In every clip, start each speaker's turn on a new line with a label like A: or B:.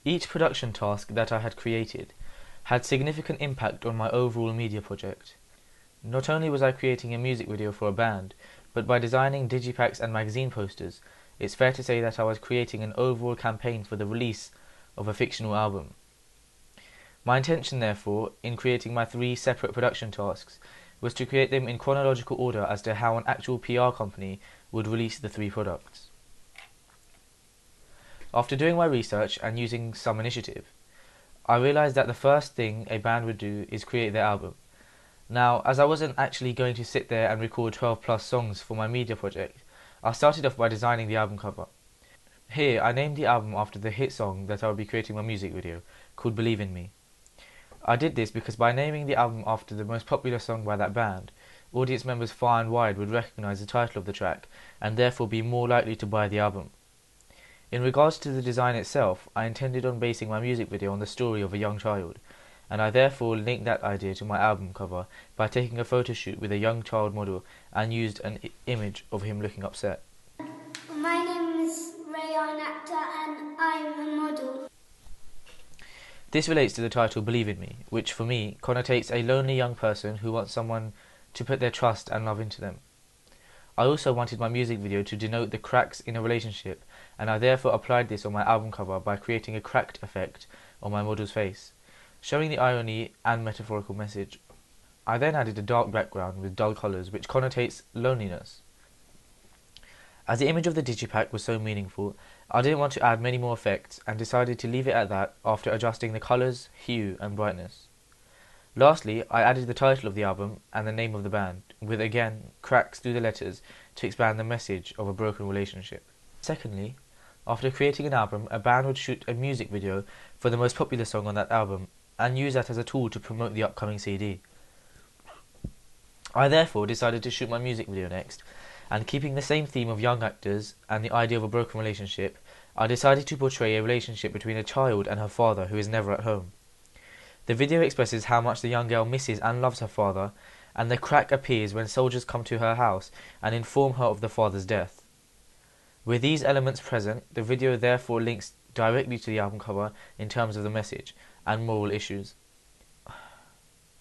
A: Each production task that I had created had significant impact on my overall media project. Not only was I creating a music video for a band, but by designing digipacks and magazine posters, it's fair to say that I was creating an overall campaign for the release of a fictional album. My intention, therefore, in creating my 3 separate production tasks was to create them in chronological order as to how an actual PR company would release the 3 products. After doing my research and using some initiative, I realized that the first thing a band would do is create their album. Now, as I wasn't actually going to sit there and record 12 plus songs for my media project, I started off by designing the album cover. Here, I named the album after the hit song that I would be creating my music video, called Believe in Me. I did this because by naming the album after the most popular song by that band, audience members far and wide would recognize the title of the track and therefore be more likely to buy the album. In regards to the design itself, I intended on basing my music video on the story of a young child, and I therefore linked that idea to my album cover by taking a photo shoot with a young child model and used an image of him looking upset.
B: My name is Rayan Akhtar and I'm a model.
A: This relates to the title Believe in Me, which for me connotates a lonely young person who wants someone to put their trust and love into them. I also wanted my music video to denote the cracks in a relationship, and I therefore applied this on my album cover by creating a cracked effect on my model's face, showing the irony and metaphorical message. I then added a dark background with dull colours which connotates loneliness. As the image of the digipack was so meaningful, I didn't want to add many more effects and decided to leave it at that after adjusting the colours, hue and brightness. Lastly, I added the title of the album and the name of the band, with again cracks through the letters to expand the message of a broken relationship. Secondly, after creating an album, a band would shoot a music video for the most popular song on that album and use that as a tool to promote the upcoming CD. I therefore decided to shoot my music video next, and keeping the same theme of young actors and the idea of a broken relationship, I decided to portray a relationship between a child and her father who is never at home. The video expresses how much the young girl misses and loves her father, and the crack appears when soldiers come to her house and inform her of the father's death. With these elements present, the video therefore links directly to the album cover in terms of the message and moral issues.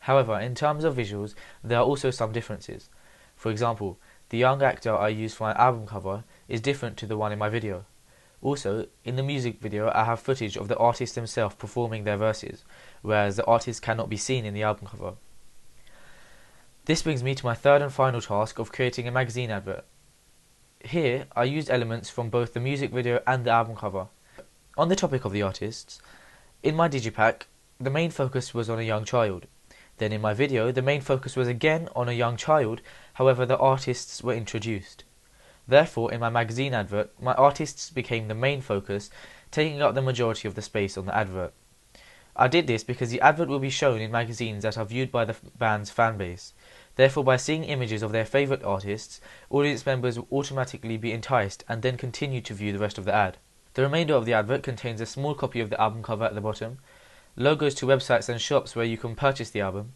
A: However, in terms of visuals, there are also some differences. For example, the young actor I used for my album cover is different to the one in my video. Also, in the music video I have footage of the artist themselves performing their verses, whereas the artist cannot be seen in the album cover. This brings me to my third and final task of creating a magazine advert. Here, I used elements from both the music video and the album cover. On the topic of the artists, in my digipack, the main focus was on a young child. Then in my video, the main focus was again on a young child, however the artists were introduced. Therefore, in my magazine advert, my artists became the main focus, taking up the majority of the space on the advert. I did this because the advert will be shown in magazines that are viewed by the band's fanbase. Therefore, by seeing images of their favourite artists, audience members will automatically be enticed and then continue to view the rest of the ad. The remainder of the advert contains a small copy of the album cover at the bottom, logos to websites and shops where you can purchase the album,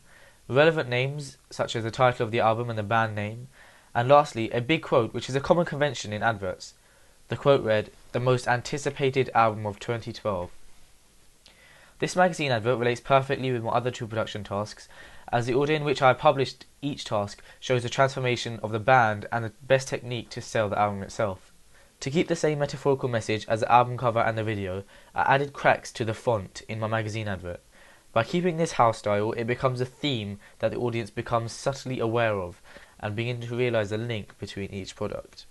A: relevant names such as the title of the album and the band name, and lastly, a big quote which is a common convention in adverts. The quote read, "The most anticipated album of 2012. This magazine advert relates perfectly with my other 2 production tasks, as the order in which I published each task shows the transformation of the band and the best technique to sell the album itself. To keep the same metaphorical message as the album cover and the video, I added cracks to the font in my magazine advert. By keeping this house style, it becomes a theme that the audience becomes subtly aware of and begin to realise the link between each product.